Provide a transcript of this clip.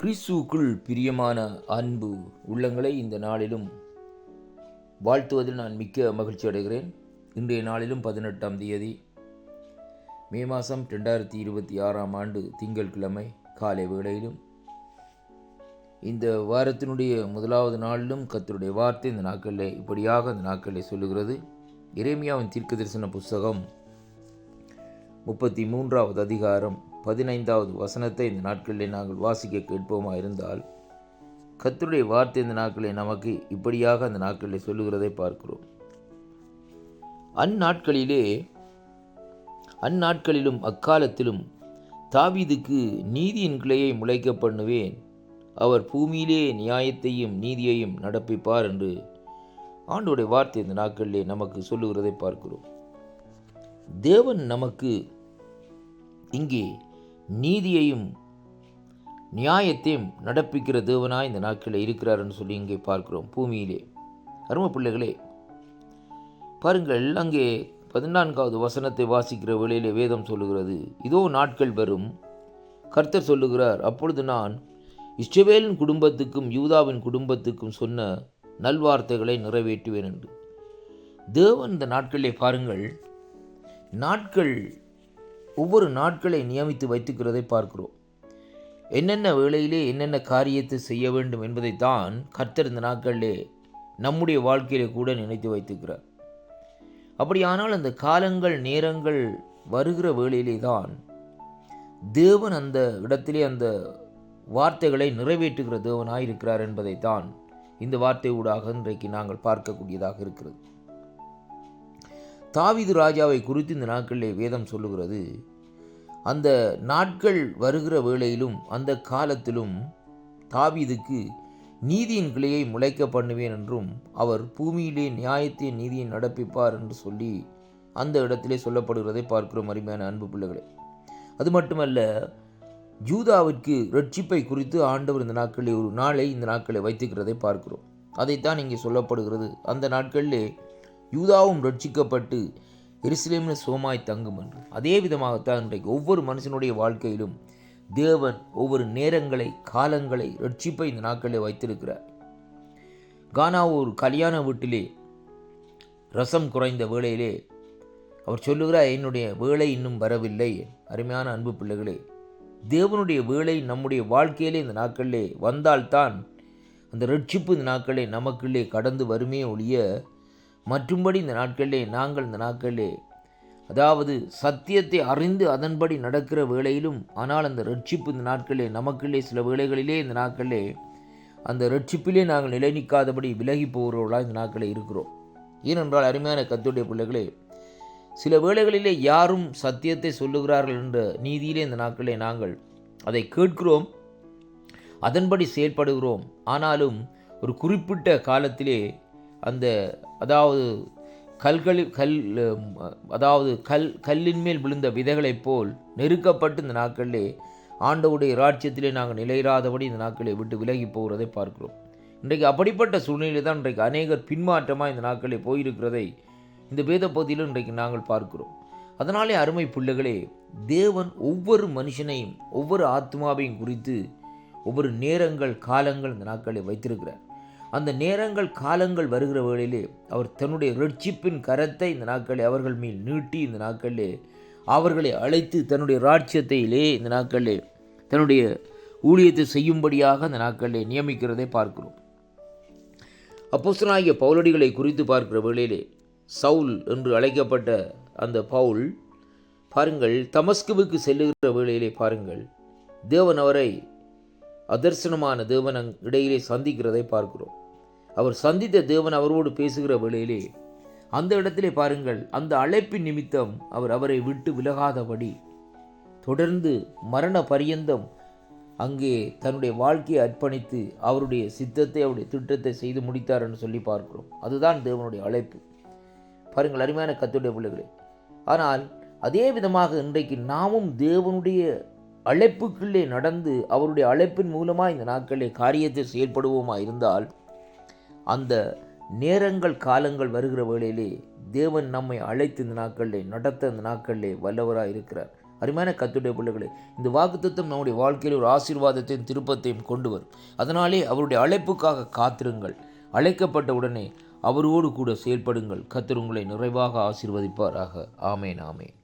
கிறிஸ்துவுக்குள் பிரியமான அன்பு உள்ளங்களை இந்த நாளிலும் வாழ்த்துவதில் நான் மிக்க மகிழ்ச்சி அடைகிறேன். இன்றைய நாளிலும் 18ஆம் தேதி மே மாதம் 2026 திங்கட்கிழமை காலை வேளையிலும் இந்த வாரத்தினுடைய முதலாவது நாளிலும் கர்த்தருடைய வார்த்தை இந்த நாட்களில் இப்படியாக அந்த நாட்களில் சொல்லுகிறது. எரேமியாவின் தீர்க்கதரிசன புஸ்தகம் 33வது அதிகாரம் 15வது வசனத்தை இந்த நாட்களில் நாங்கள் வாசிக்க கேட்போமா இருந்தால், கர்த்தருடைய வார்த்தை இந்த நாட்களில் நமக்கு இப்படியாக அந்த நாட்களில் சொல்லுகிறதை பார்க்கிறோம். அந்நாட்களிலும் அக்காலத்திலும் தாவீதுக்கு நீதியின் கிளையை முளைக்க பண்ணுவேன், அவர் பூமியிலே நியாயத்தையும் நீதியையும் நடப்பிப்பார் என்று ஆண்டவருடைய வார்த்தை இந்த நாட்களிலே நமக்கு சொல்லுகிறதை பார்க்கிறோம். தேவன் நமக்கு இங்கே நீதியையும் நியாயத்தையும் நடப்பிக்கிற தேவனாய் இந்த நாட்களில் இருக்கிறார் என்று சொல்லி இங்கே பார்க்கிறோம். பூமியிலே அருமை பிள்ளைகளே, பாருங்கள், அங்கே 14வது வசனத்தை வாசிக்கிற வேளையிலே வேதம் சொல்லுகிறது, இதோ நாட்கள் வரும், கர்த்தர் சொல்லுகிறார், அப்பொழுது நான் இஸ்ரவேலின் குடும்பத்துக்கும் யூதாவின் குடும்பத்துக்கும் சொன்ன நல்வார்த்தைகளை நிறைவேற்றுவேன் என்று. தேவன் இந்த நாட்களிலே பாருங்கள், ஒவ்வொரு நாட்களை நியமித்து வைத்துக்கிறதை பார்க்கிறோம். என்னென்ன வேளையிலே என்னென்ன காரியத்தை செய்ய வேண்டும் என்பதைத்தான் கர்த்தர் இந்த நாட்களிலே நம்முடைய வாழ்க்கையிலே கூட நினைத்து வைத்துக்கிறார். அப்படியானால் அந்த காலங்கள் நேரங்கள் வருகிற வேளையிலே தான் தேவன் அந்த இடத்திலே அந்த வார்த்தைகளை நிறைவேற்றுகிற தேவனாய் இருக்கிறார் என்பதைத்தான் இந்த வார்த்தை ஊடாக இன்றைக்கு நாங்கள் பார்க்கக்கூடியதாக இருக்கிறது. தாவீது ராஜாவை குறித்து இந்த நாட்களிலே வேதம் சொல்லுகிறது, அந்த நாட்கள் வருகிற வேளையிலும் அந்த காலத்திலும் தாவீதுக்கு நீதியின் கிளையை முளைக்க பண்ணுவேன் என்றும் அவர் பூமியிலே நியாயத்தையும் நீதியை நடப்பிப்பார் என்று சொல்லி அந்த இடத்திலே சொல்லப்படுகிறதை பார்க்கிறோம். அருமையான அன்பு பிள்ளைகளே, அது மட்டுமல்ல, யூதாவிற்கு ரட்சிப்பை குறித்து ஆண்டவர் இந்த நாட்களில் ஒரு நாளை இந்த நாட்களை வைத்துக்கிறதை பார்க்கிறோம். அதைத்தான் இங்கே சொல்லப்படுகிறது. அந்த நாட்களிலே யூதாவும் ரட்சிக்கப்பட்டு எருசலேமில் சுகமாய் தங்கும் என்று. அதே விதமாகத்தான் இன்றைக்கு ஒவ்வொரு மனுஷனுடைய வாழ்க்கையிலும் தேவன் ஒவ்வொரு நேரங்களை காலங்களை ரட்சிப்பை இந்த நாட்களில் வைத்திருக்கிறார். கானா ஒரு கல்யாண வீட்டிலே ரசம் குறைந்த வேளையிலே அவர் சொல்லுகிறார், என்னுடைய வேலை இன்னும் வரவில்லை. அருமையான அன்பு பிள்ளைகளே, தேவனுடைய வேலை நம்முடைய வாழ்க்கையிலே இந்த நாட்களிலே வந்தால்தான் அந்த ரட்சிப்பு இந்த நாட்களிலே நமக்குள்ளே கடந்து வருமே ஒழிய மற்றும்படி இந்த நாட்களிலே நாங்கள் இந்த நாட்களிலே அதாவது சத்தியத்தை அறிந்து அதன்படி நடக்கிற வேளையிலும், ஆனால் அந்த ரட்சிப்பு இந்த நாட்களிலே நமக்குள்ளே சில வேளைகளிலே இந்த நாட்களிலே அந்த ரட்சிப்பிலே நாங்கள் நிலை நிற்காதபடி விலகி போகிறவர்களாக இந்த நாட்களில் இருக்கிறோம். ஏனென்றால் அருமையான கர்த்தருடைய பிள்ளைகளே, சில வேளைகளிலே யாரும் சத்தியத்தை சொல்லுகிறார்கள் என்ற நீதியிலே இந்த நாட்களிலே நாங்கள் அதை கேட்கிறோம், அதன்படி செயல்படுகிறோம். ஆனாலும் ஒரு குறிப்பிட்ட காலத்திலே அந்த கல்லின் மேல் விழுந்த விதைகளைப் போல் நெருக்கப்பட்டு இந்த நாட்களிலே ஆண்டவருடைய ராஜ்யத்திலே நாங்கள் நிலையிறாதபடி இந்த நாட்களை விட்டு விலகி போகிறதை பார்க்கிறோம். இன்றைக்கு அப்படிப்பட்ட சூழ்நிலை தான் இன்றைக்கு அநேகர் பின்மாற்றமாக இந்த நாட்களிலே போயிருக்கிறதை இந்த வேத பகுதியிலும் இன்றைக்கு நாங்கள் பார்க்கிறோம். அதனாலே அருமை பிள்ளைகளே, தேவன் ஒவ்வொரு மனுஷனையும் ஒவ்வொரு ஆத்மாவையும் குறித்து ஒவ்வொரு நேரங்கள் காலங்கள் இந்த நாட்களை வைத்திருக்கிறார். அந்த நேரங்கள் காலங்கள் வருகிற வேளையிலே அவர் தன்னுடைய ரட்சிப்பின் கரத்தை இந்த நாட்களில் அவர்கள் மேல் நீட்டி இந்த நாட்களிலே அவர்களை அழைத்து தன்னுடைய ராஜ்யத்திலே இந்த நாட்களிலே தன்னுடைய ஊழியத்தை செய்யும்படியாக அந்த நாட்களிலே நியமிக்கிறதை பார்க்கிறோம். அப்போஸ்தலனாகிய பவுலடிகளை குறித்து பார்க்கிற வேளையிலே சவுல் என்று அழைக்கப்பட்ட அந்த பவுல் பாருங்கள், தமஸ்குவுக்கு செல்லுகிற வேளையிலே பாருங்கள், தேவன் அவரை அதர்சனமான தேவன் இடையிலே சந்திக்கிறதை பார்க்கிறோம். அவர் சந்தித்த தேவன் அவரோடு பேசுகிற வேளையிலே அந்த இடத்திலே பாருங்கள், அந்த அழைப்பின் நிமித்தம் அவரை விட்டு விலகாதபடி தொடர்ந்து மரண பரியந்தம் அங்கே தன்னுடைய வாழ்க்கையை அர்ப்பணித்து அவருடைய சித்தத்தை அவருடைய திட்டத்தை செய்து முடித்தார் என்று சொல்லி பார்க்கிறோம். அதுதான் தேவனுடைய அழைப்பு. பாருங்கள் அருமையான கர்த்தருடைய பிள்ளைகளே, ஆனால் அதே விதமாக இன்றைக்கு நாமும் தேவனுடைய அழைப்புக்குள்ளே நடந்து அவருடைய அழைப்பின் மூலமாக இந்த நாட்களிலே காரியத்தை செயல்படுவோமா இருந்தால், அந்த நேரங்கள் காலங்கள் வருகிற வேளையிலே தேவன் நம்மை அழைத்து இந்த நாட்களிலே நடத்த இந்த நாட்களிலே வல்லவராக இருக்கிறார். அருமையான கர்த்தருடைய பிள்ளைகளே, இந்த வாக்குத்தத்தம் நம்முடைய வாழ்க்கையில் ஒரு ஆசீர்வாதத்தையும் திருப்பத்தையும் கொண்டு வரும். அதனாலே அவருடைய அழைப்புக்காக காத்திருங்கள். அழைக்கப்பட்ட உடனே அவரோடு கூட செயல்படுங்கள். கர்த்தர் உங்களை நிறைவாக ஆசீர்வதிப்பாராக. ஆமேன், ஆமேன்.